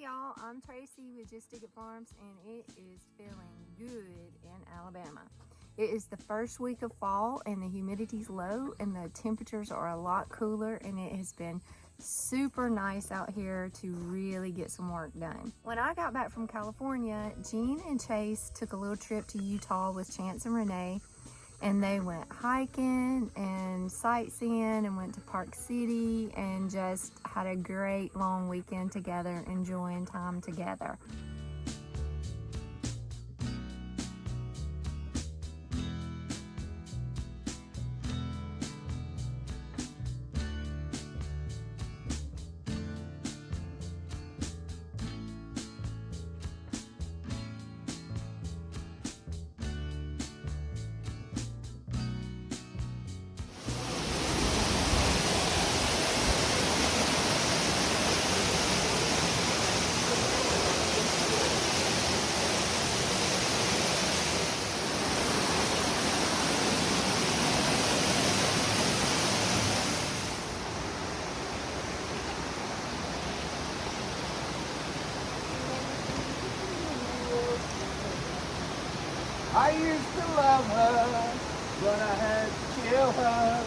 y'all, I'm Tracy with Just Dig It Farms, and it is feeling good in Alabama. It is the first week of fall and the humidity's low and the temperatures are a lot cooler, and it has been super nice out here to really get some work done. When I got back from California, Jean and Chase took a little trip to Utah with Chance and Renee, and they went hiking and sightseeing and went to Park City and just had a great long weekend together, enjoying time together. I used to love her, but I had to kill her.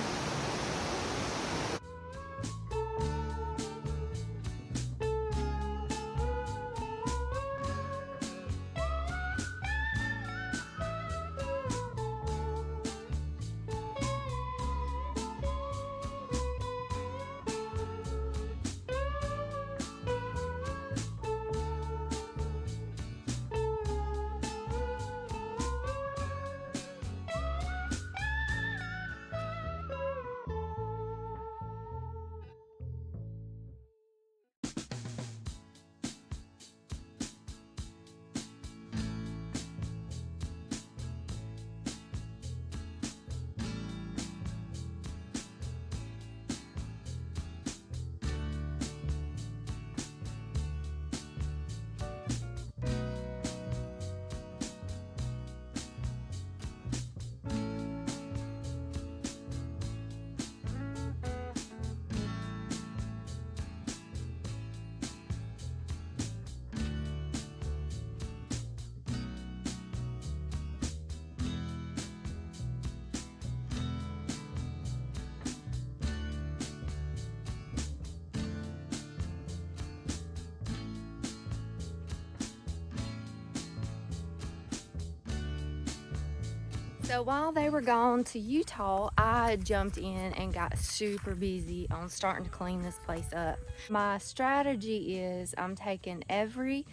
So while they were gone to Utah, I jumped in and got super busy on starting to clean this place up. My strategy is I'm taking every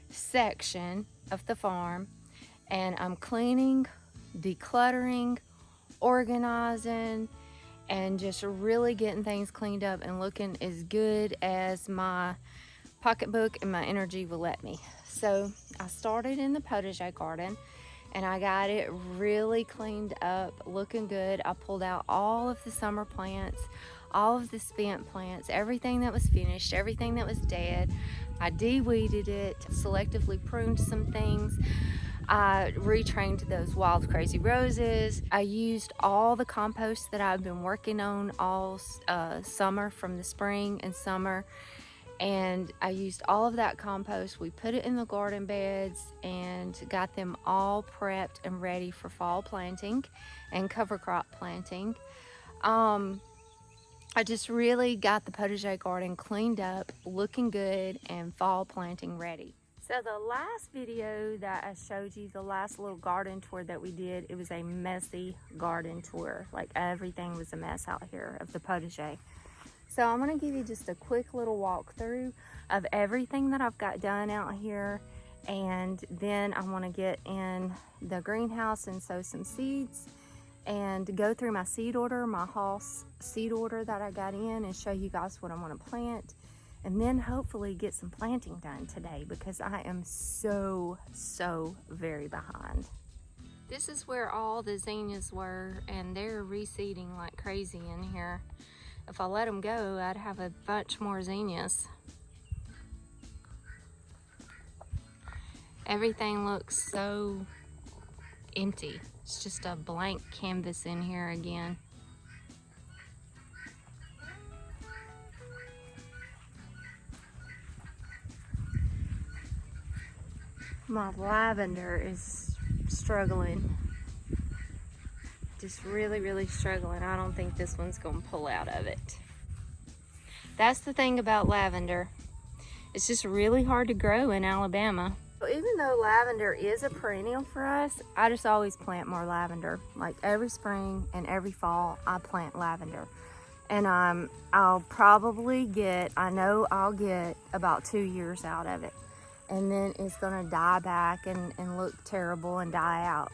section of the farm and I'm cleaning, decluttering, organizing, and just really getting things cleaned up and looking as good as my pocketbook and my energy will let me. So I started in the potager garden and I got it really cleaned up, looking good. I pulled out all of the summer plants, all of the spent plants, everything that was finished, everything that was dead. I de-weeded it, selectively pruned some things. I retrained those wild crazy roses. I used all the compost that I've been working on all summer, from the spring and summer. And I used all of that compost. We put it in the garden beds and got them all prepped and ready for fall planting and cover crop planting. I just really got the potager garden cleaned up, looking good, and fall planting ready. So the last video that I showed you, the last little garden tour that we did, it was a messy garden tour. Like everything was a mess out here of the potager. So I'm going to give you just a quick little walkthrough of everything that I've got done out here, and then I want to get in the greenhouse and sow some seeds and go through my seed order, my Haas seed order that I got in, and show you guys what I want to plant, and then hopefully get some planting done today because I am so very behind. This is where all the zinnias were, and they're reseeding like crazy in here. If I let them go, I'd have a bunch more zinnias. Everything looks so empty. It's just a blank canvas in here again. My lavender is struggling. Just really struggling. I don't think this one's gonna pull out of it. That's the thing about lavender. It's just really hard to grow in Alabama. Even though lavender is a perennial for us, I just always plant more lavender. Like every spring and every fall, I plant lavender. And I'll probably get, I know I'll get about 2 years out of it. And then it's gonna die back and look terrible and die out.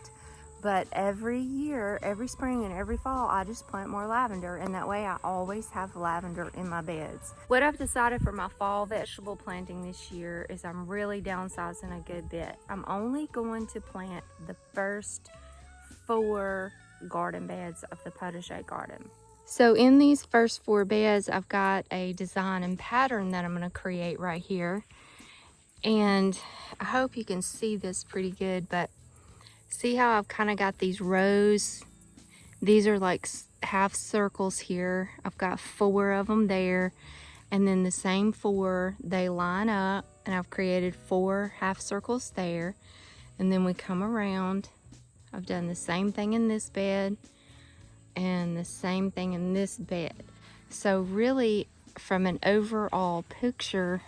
But every year, every spring and every fall, I just plant more lavender, and that way I always have lavender in my beds. What I've decided for my fall vegetable planting this year is I'm really downsizing a good bit. I'm only going to plant the first 4 garden beds of the potager garden. So in these first 4 beds, I've got a design and pattern that I'm gonna create right here. And I hope you can see this pretty good, but see how I've kind of got these rows? These are like half circles here. I've got 4 of them there, and then the same 4, they line up, and I've created 4 half circles there. And then we come around. I've done the same thing in this bed and the same thing in this bed. So really, from an overall picture,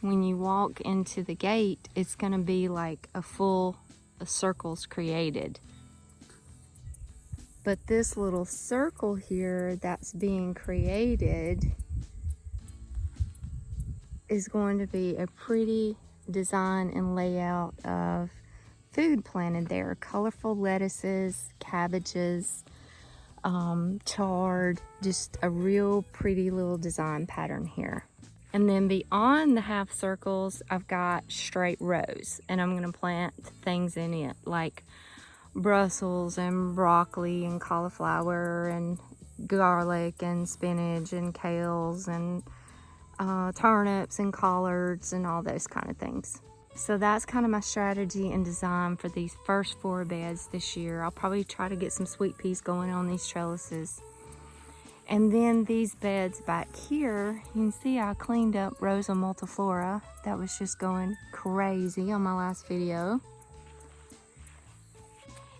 when you walk into the gate, it's gonna be like a full circles created. But this little circle here that's being created is going to be a pretty design and layout of food planted there. Colorful lettuces, cabbages, chard, just a real pretty little design pattern here. And then beyond the half circles, I've got straight rows, and I'm gonna plant things in it like Brussels and broccoli and cauliflower and garlic and spinach and kales and turnips and collards and all those kind of things. So that's kind of my strategy and design for these first 4 beds this year. I'll probably try to get some sweet peas going on these trellises. And then these beds back here, you can see I cleaned up Rosa multiflora. That was just going crazy on my last video.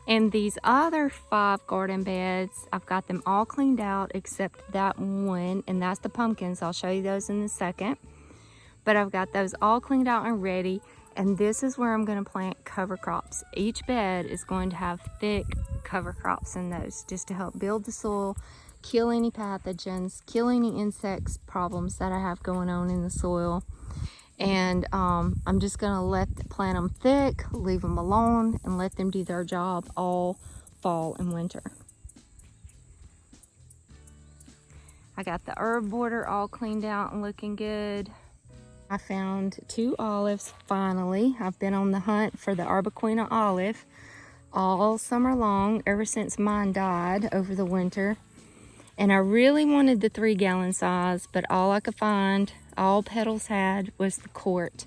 And these other 5 garden beds, I've got them all cleaned out except that one, and that's the pumpkins. I'll show you those in a second. But I've got those all cleaned out and ready, and this is where I'm gonna plant cover crops. Each bed is going to have thick cover crops in those, just to help build the soil, kill any pathogens, kill any insects problems that I have going on in the soil. And I'm just gonna plant them thick, leave them alone, and let them do their job all fall and winter. I got the herb border all cleaned out and looking good. I found 2 olives finally. I've been on the hunt for the Arbequina olive all summer long, ever since mine died over the winter. And I really wanted the 3-gallon size, but all I could find, all Petals had, was the quart.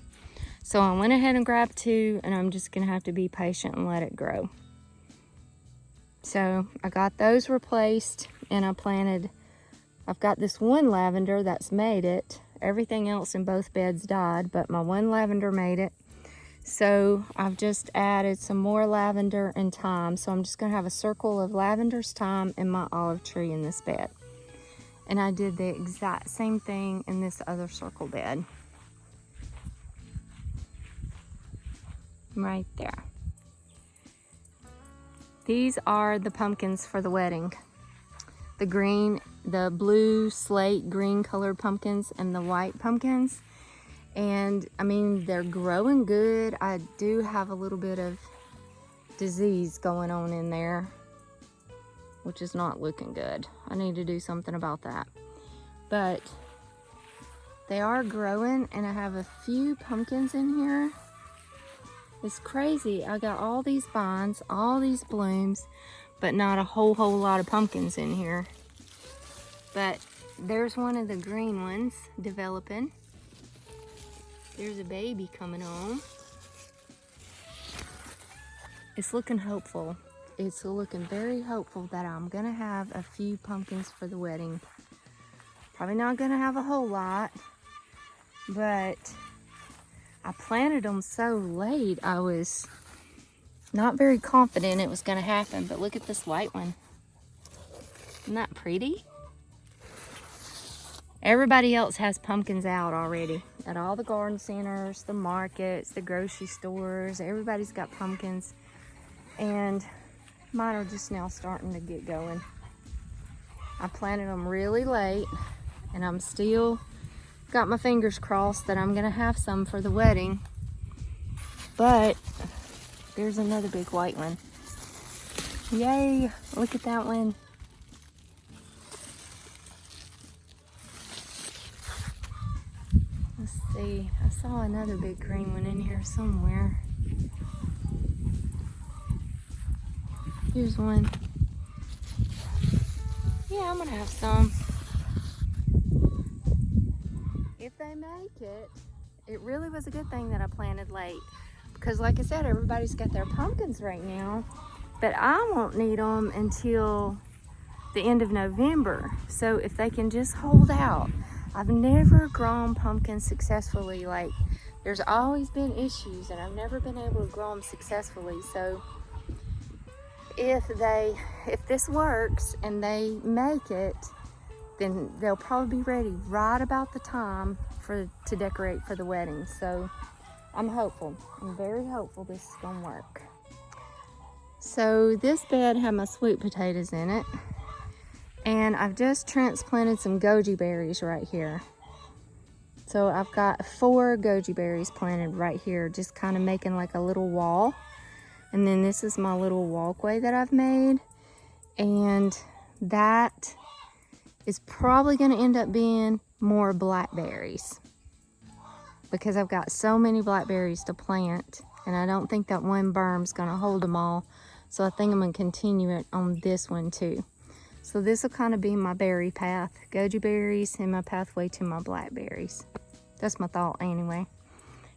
So I went ahead and grabbed 2, and I'm just gonna have to be patient and let it grow. So I got those replaced, and I've got this one lavender that's made it. Everything else in both beds died, but my one lavender made it. So I've just added some more lavender and thyme. So I'm just gonna have a circle of lavenders, thyme, and my olive tree in this bed. And I did the exact same thing in this other circle bed. Right there. These are the pumpkins for the wedding. The blue slate green colored pumpkins and the white pumpkins. And I mean, they're growing good. I do have a little bit of disease going on in there, which is not looking good. I need to do something about that. But they are growing, and I have a few pumpkins in here. It's crazy. I got all these vines, all these blooms, but not a whole lot of pumpkins in here. But there's one of the green ones developing. There's a baby coming on. It's looking hopeful. It's looking very hopeful that I'm gonna have a few pumpkins for the wedding. Probably not gonna have a whole lot, but I planted them so late, I was not very confident it was going to happen. But look at this white one. Isn't that pretty? Everybody else has pumpkins out already. At all the garden centers, the markets, the grocery stores, everybody's got pumpkins. And mine are just now starting to get going. I planted them really late, and I'm still got my fingers crossed that I'm gonna have some for the wedding. But there's another big white one. Yay, look at that one. Let's see, I saw another big green one in here somewhere. Here's one. Yeah, I'm gonna have some. If they make it, it really was a good thing that I planted late, because like I said, everybody's got their pumpkins right now, but I won't need them until the end of November. So if they can just hold out. I've never grown pumpkins successfully. Like, there's always been issues and I've never been able to grow them successfully. So if this works and they make it, then they'll probably be ready right about the time to decorate for the wedding. So I'm hopeful. I'm very hopeful this is gonna work. So this bed had my sweet potatoes in it, and I've just transplanted some goji berries right here. So I've got 4 goji berries planted right here, just kind of making like a little wall. And then this is my little walkway that I've made, and that is probably going to end up being more blackberries, because I've got so many blackberries to plant, and I don't think that one berm's going to hold them all. So I think I'm going to continue it on this one too. So this will kind of be my berry path, goji berries, and my pathway to my blackberries. That's my thought anyway.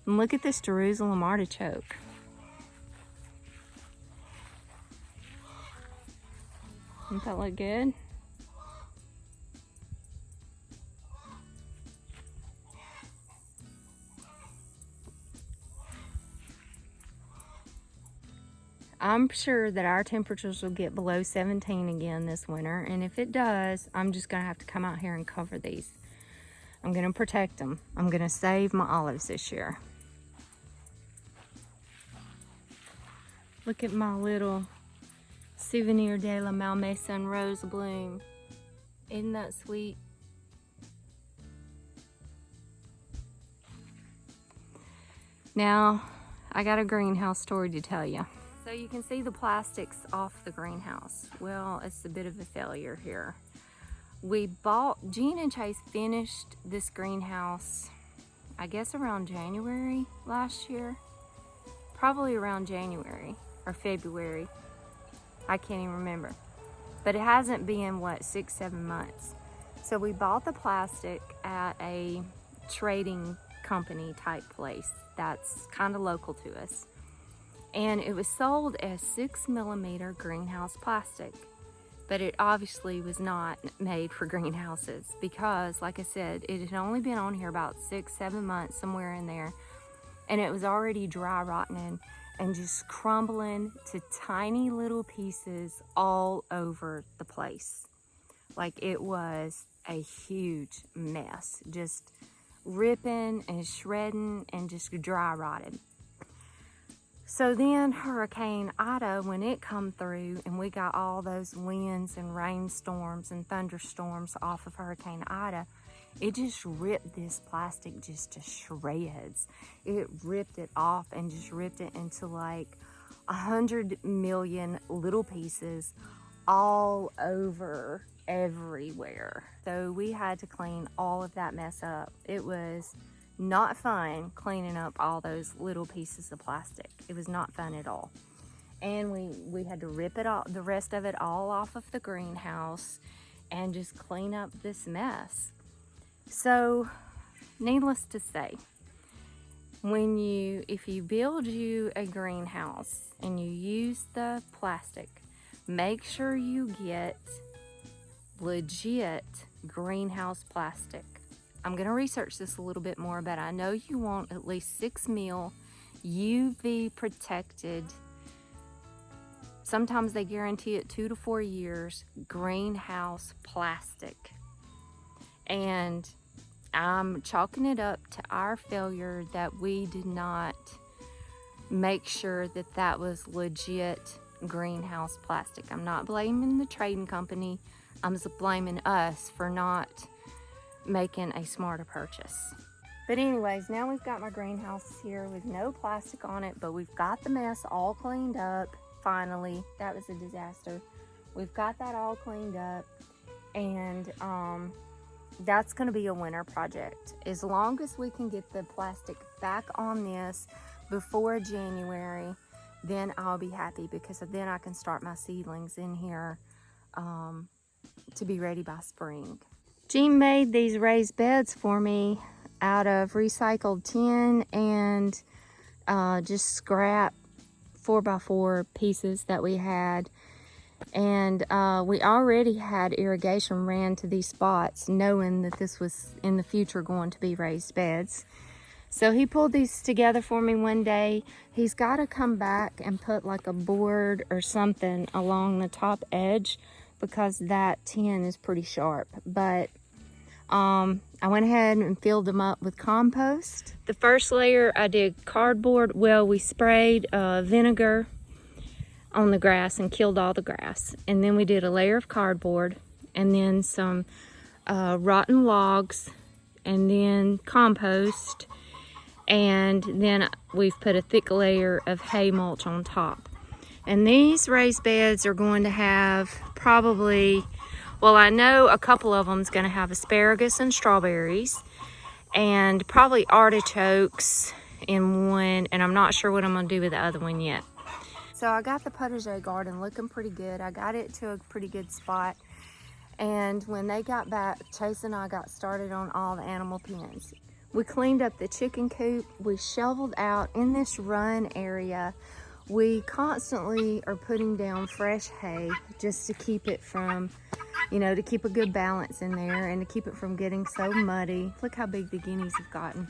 And look at this Jerusalem artichoke. Doesn't that look good? I'm sure that our temperatures will get below 17 again this winter, and if it does, I'm just gonna have to come out here and cover these. I'm gonna protect them. I'm gonna save my olives this year. Look at my little Souvenir de la Malmaison rose bloom. Isn't that sweet? Now, I got a greenhouse story to tell you. So you can see the plastics off the greenhouse. Well, it's a bit of a failure here. Gene and Chase finished this greenhouse, I guess around January last year. Probably around January or February. I can't even remember. But it hasn't been, what, 6-7 months. So we bought the plastic at a trading company type place that's kind of local to us. And it was sold as 6mm greenhouse plastic. But it obviously was not made for greenhouses, because, like I said, it had only been on here about 6-7 months, somewhere in there. And it was already dry rotting and just crumbling to tiny little pieces all over the place. Like, it was a huge mess, just ripping and shredding and just dry rotted. So then Hurricane Ida, when it come through and we got all those winds and rainstorms and thunderstorms off of Hurricane Ida, it just ripped this plastic just to shreds. It ripped it off and just ripped it into like 100 million little pieces all over everywhere. So we had to clean all of that mess up. It was not fun cleaning up all those little pieces of plastic. It was not fun at all. And we had to rip it all, the rest of it all off of the greenhouse, and just clean up this mess. So, needless to say, if you build you a greenhouse and you use the plastic, make sure you get legit greenhouse plastic. I'm gonna research this a little bit more, but I know you want at least 6 mil UV protected. Sometimes they guarantee it 2 to 4 years, greenhouse plastic. And I'm chalking it up to our failure that we did not make sure that that was legit greenhouse plastic. I'm not blaming the trading company. I'm just blaming us for not making a smarter purchase. But anyways, now we've got my greenhouse here with no plastic on it, but we've got the mess all cleaned up. Finally, that was a disaster. We've got that all cleaned up, and that's going to be a winter project. As long as we can get the plastic back on this before January, then I'll be happy, because then I can start my seedlings in here to be ready by spring. Jean made these raised beds for me out of recycled tin and just scrap 4x4 pieces that we had. And we already had irrigation ran to these spots, knowing that this was in the future going to be raised beds. So he pulled these together for me one day. He's got to come back and put like a board or something along the top edge, because that tin is pretty sharp. But I went ahead and filled them up with compost. The first layer I did cardboard. Well, we sprayed vinegar on the grass and killed all the grass. And then we did a layer of cardboard, and then some rotten logs, and then compost. And then we've put a thick layer of hay mulch on top. And these raised beds are going to have probably, well, I know a couple of them is going to have asparagus and strawberries, and probably artichokes in one, and I'm not sure what I'm going to do with the other one yet. So I got the potager garden looking pretty good. I got it to a pretty good spot. And when they got back, Chase and I got started on all the animal pens. We cleaned up the chicken coop. We shoveled out in this run area. We constantly are putting down fresh hay just to keep it from, you know, to keep a good balance in there and to keep it from getting so muddy. Look how big the guineas have gotten.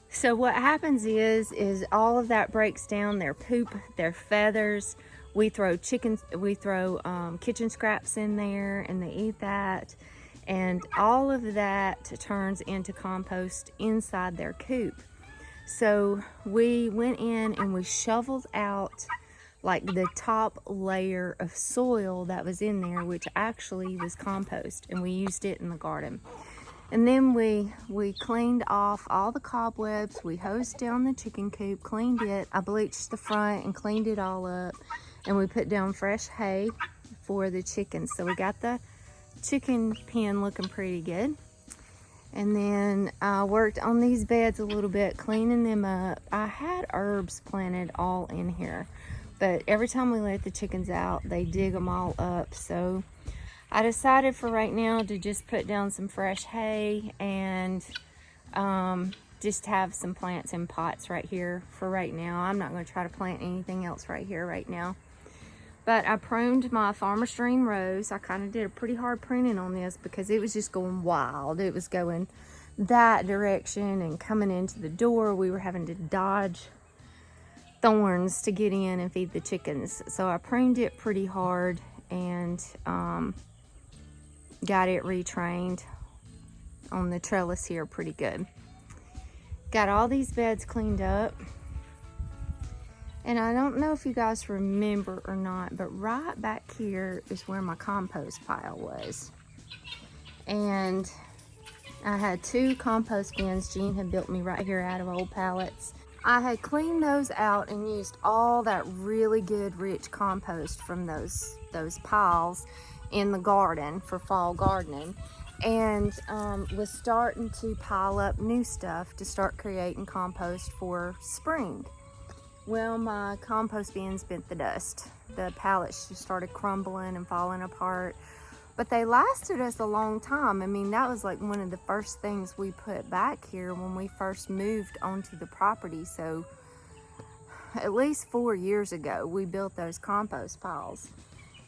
So what happens is all of that breaks down their poop, their feathers. We throw kitchen scraps in there, and they eat that. And all of that turns into compost inside their coop. So we went in and we shoveled out like the top layer of soil that was in there, which actually was compost, and we used it in the garden. And then we cleaned off all the cobwebs. We hosed down the chicken coop, cleaned it. I bleached the front and cleaned it all up. And we put down fresh hay for the chickens. So we got the chicken pen looking pretty good. And then I worked on these beds a little bit, cleaning them up. I had herbs planted all in here, but every time we let the chickens out, they dig them all up. So I decided for right now to just put down some fresh hay and just have some plants in pots right here for right now. I'm not going to try to plant anything else right here right now. But I pruned my Farmer's Dream rose. I kind of did a pretty hard pruning on this because it was just going wild. It was going that direction and coming into the door. We were having to dodge thorns to get in and feed the chickens. So I pruned it pretty hard and got it retrained on the trellis here pretty good. Got all these beds cleaned up. And I don't know if you guys remember or not, but right back here is where my compost pile was. And I had 2 compost bins Jean had built me right here out of old pallets. I had cleaned those out and used all that really good rich compost from those piles in the garden for fall gardening. And was starting to pile up new stuff to start creating compost for spring. Well, my compost bins bent the dust. The pallets just started crumbling and falling apart. But they lasted us a long time. I mean, that was like one of the first things we put back here when we first moved onto the property. So at least 4 years ago, we built those compost piles.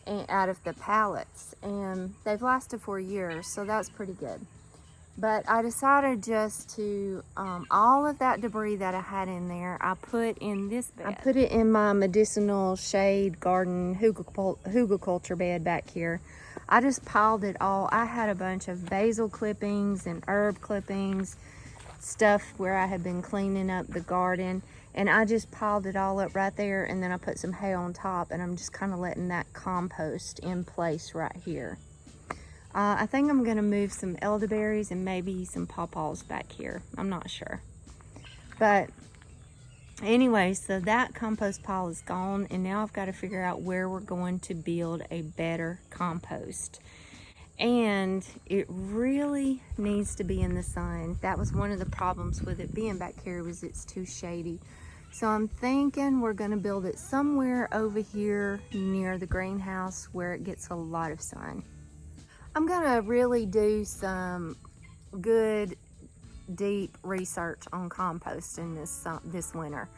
out of the pallets, and they've lasted for years, so that's pretty good. But I decided just to, all of that debris that I had in there, I put in this bed. I put it in my medicinal shade garden hugelkultur bed back here. I just piled it all. I had a bunch of basil clippings and herb clippings, stuff where I had been cleaning up the garden, and I just piled it all up right there, and then I put some hay on top, and I'm just kind of letting that compost in place right here. I think I'm gonna move some elderberries and maybe some pawpaws back here. I'm not sure. But anyway, so that compost pile is gone, and now I've got to figure out where we're going to build a better compost. And it really needs to be in the sun. That was one of the problems with it being back here, was it's too shady. So I'm thinking we're gonna build it somewhere over here near the greenhouse where it gets a lot of sun. I'm gonna really do some good deep research on composting this winter.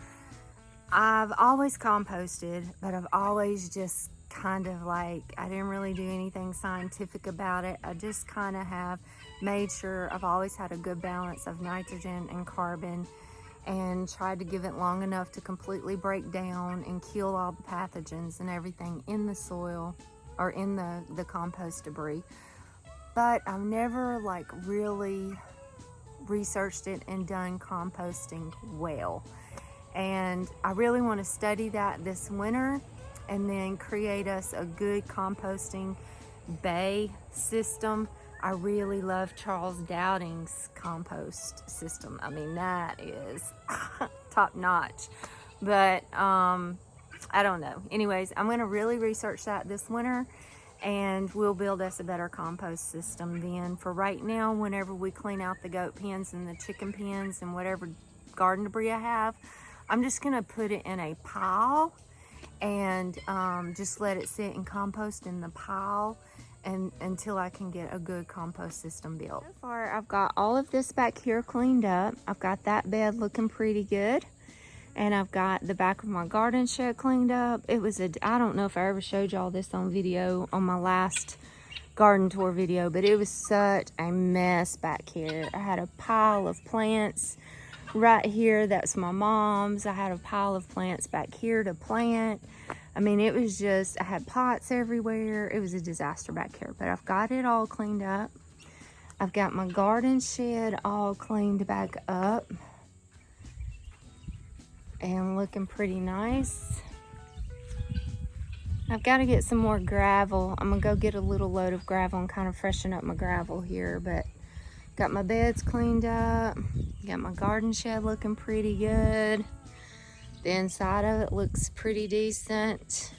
I've always composted, but I've always just kind of like, I didn't really do anything scientific about it. I just kind of have made sure I've always had a good balance of nitrogen and carbon, and tried to give it long enough to completely break down and kill all the pathogens and everything in the soil or in the compost debris. But I've never like really researched it and done composting well. And I really want to study that this winter and then create us a good composting bay system. I really love Charles Dowding's compost system. I mean, that is top notch. But I don't know. Anyways, I'm going to really research that this winter, and we'll build us a better compost system then. For right now, whenever we clean out the goat pens and the chicken pens and whatever garden debris I have, I'm just gonna put it in a pile and just let it sit and compost in the pile and until I can get a good compost system built. So far, I've got all of this back here cleaned up. I've got that bed looking pretty good. And I've got the back of my garden shed cleaned up. It was I don't know if I ever showed y'all this on video on my last garden tour video, but it was such a mess back here. I had a pile of plants right here. That's my mom's. I had a pile of plants back here to plant. I mean, it was just, I had pots everywhere. It was a disaster back here, but I've got it all cleaned up. I've got my garden shed all cleaned back up and looking pretty nice. I've got to get some more gravel. I'm gonna go get a little load of gravel and kind of freshen up my gravel here, but got my beds cleaned up, got my garden shed looking pretty good. The inside of it looks pretty decent.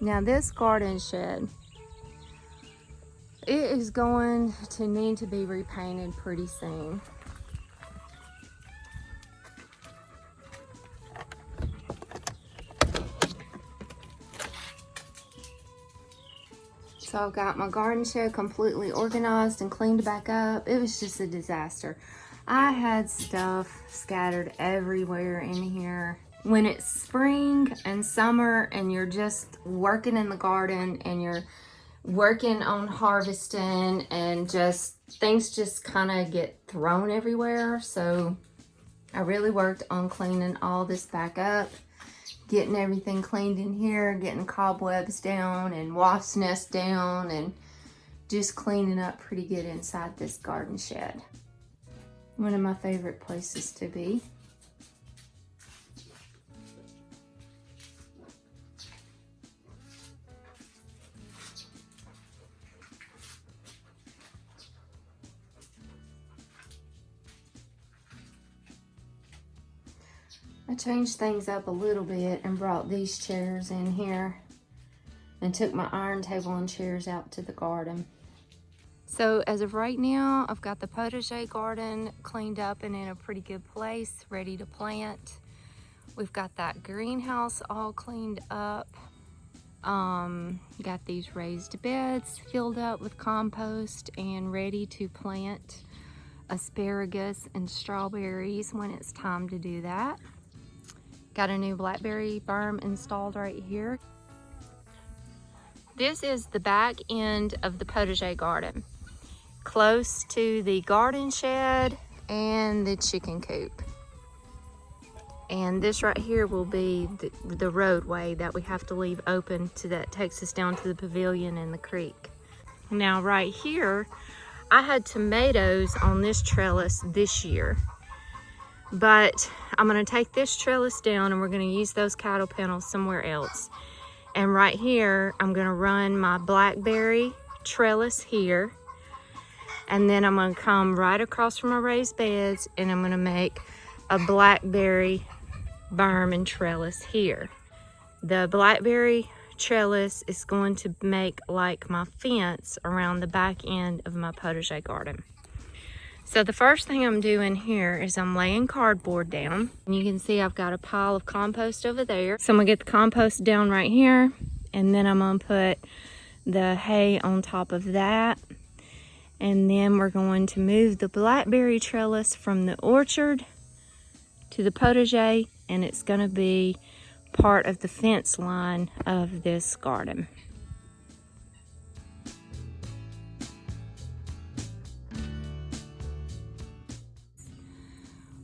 Now this garden shed, it is going to need to be repainted pretty soon. So I've got my garden shed completely organized and cleaned back up. It was just a disaster. I had stuff scattered everywhere in here. When it's spring and summer and you're just working in the garden and you're working on harvesting and just things just kind of get thrown everywhere. So I really worked on cleaning all this back up, getting everything cleaned in here, getting cobwebs down and wasp nests down, and just cleaning up pretty good inside this garden shed. One of my favorite places to be. I changed things up a little bit and brought these chairs in here and took my iron table and chairs out to the garden. So as of right now, I've got the potager garden cleaned up and in a pretty good place, ready to plant. We've got that greenhouse all cleaned up. Got these raised beds filled up with compost and ready to plant asparagus and strawberries when it's time to do that. Got a new blackberry berm installed right here. This is the back end of the potager garden, close to the garden shed and the chicken coop. And this right here will be the roadway that we have to leave open that takes us down to the pavilion and the creek. Now right here, I had tomatoes on this trellis this year, but I'm gonna take this trellis down and we're gonna use those cattle panels somewhere else. And right here, I'm gonna run my blackberry trellis here, and then I'm gonna come right across from my raised beds and I'm gonna make a blackberry berm and trellis here. The blackberry trellis is going to make like my fence around the back end of my potager garden. So the first thing I'm doing here is I'm laying cardboard down. And you can see I've got a pile of compost over there. So I'm gonna get the compost down right here, and then I'm gonna put the hay on top of that. And then we're going to move the blackberry trellis from the orchard to the potager, and it's going to be part of the fence line of this garden.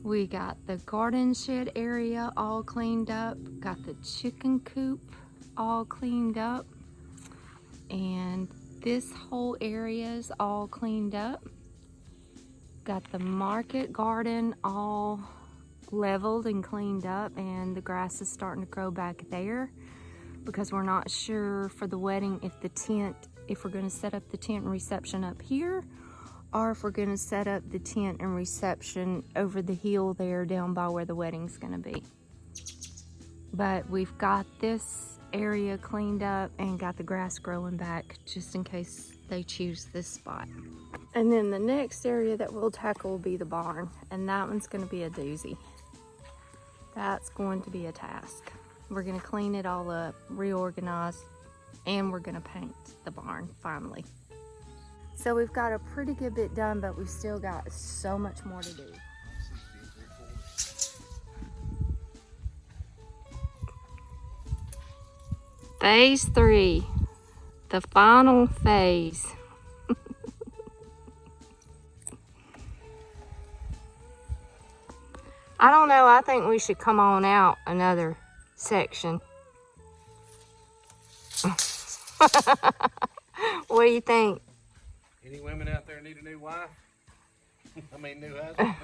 We got the garden shed area all cleaned up, got the chicken coop all cleaned up, and this whole area is all cleaned up. Got the market garden all leveled and cleaned up, and the grass is starting to grow back there because we're not sure for the wedding if we're going to set up the tent and reception up here, or if we're going to set up the tent and reception over the hill there down by where the wedding's going to be. But we've got this area cleaned up and got the grass growing back just in case they choose this spot. And then the next area that we'll tackle will be the barn, and that one's going to be a doozy. That's going to be a task. We're going to clean it all up, reorganize, and we're going to paint the barn finally. So we've got a pretty good bit done, but we've still got so much more to do. Phase 3, the final phase. I don't know, I think we should come on out another section. What do you think? Any women out there need a new wife? I mean, new husband?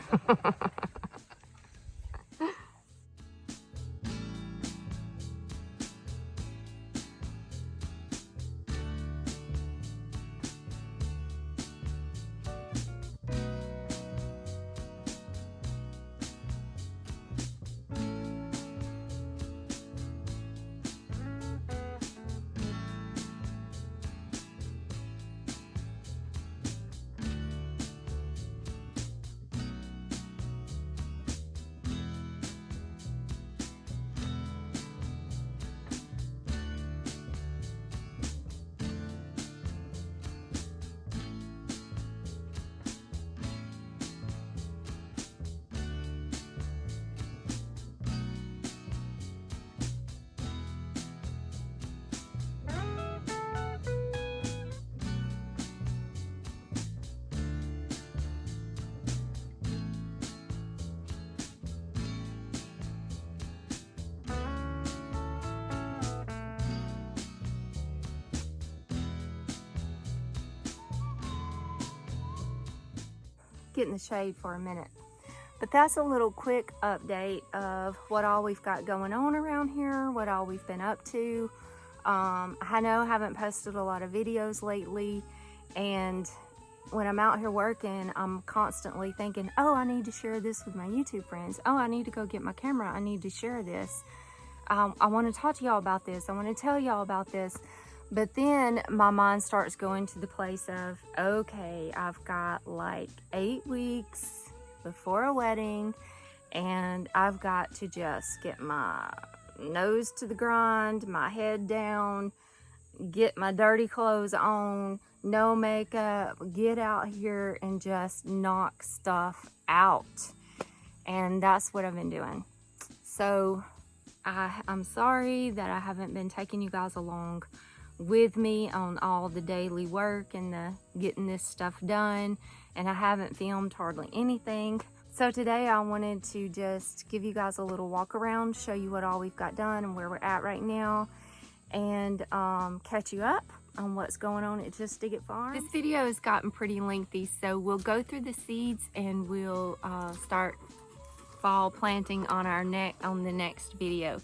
Get in the shade for a minute. But that's a little quick update of what all we've got going on around here, what all we've been up to. I know I haven't posted a lot of videos lately, and when I'm out here working, I'm constantly thinking, oh, I need to share this with my YouTube friends. Oh, I need to go get my camera. I need to share this. I want to talk to y'all about this. I want to tell y'all about this. But then my mind starts going to the place of, okay, I've got like 8 weeks before a wedding, and I've got to just get my nose to the grind, my head down, get my dirty clothes on, no makeup, get out here and just knock stuff out. And that's what I've been doing. So I'm sorry that I haven't been taking you guys along with me on all the daily work and the getting this stuff done, and I haven't filmed hardly anything. So today I wanted to just give you guys a little walk around, show you what all we've got done and where we're at right now, and catch you up on what's going on at Just Dig It Farm. This video has gotten pretty lengthy, so we'll go through the seeds and we'll start fall planting on the next video.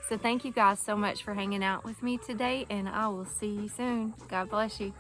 So thank you guys so much for hanging out with me today, and I will see you soon. God bless you.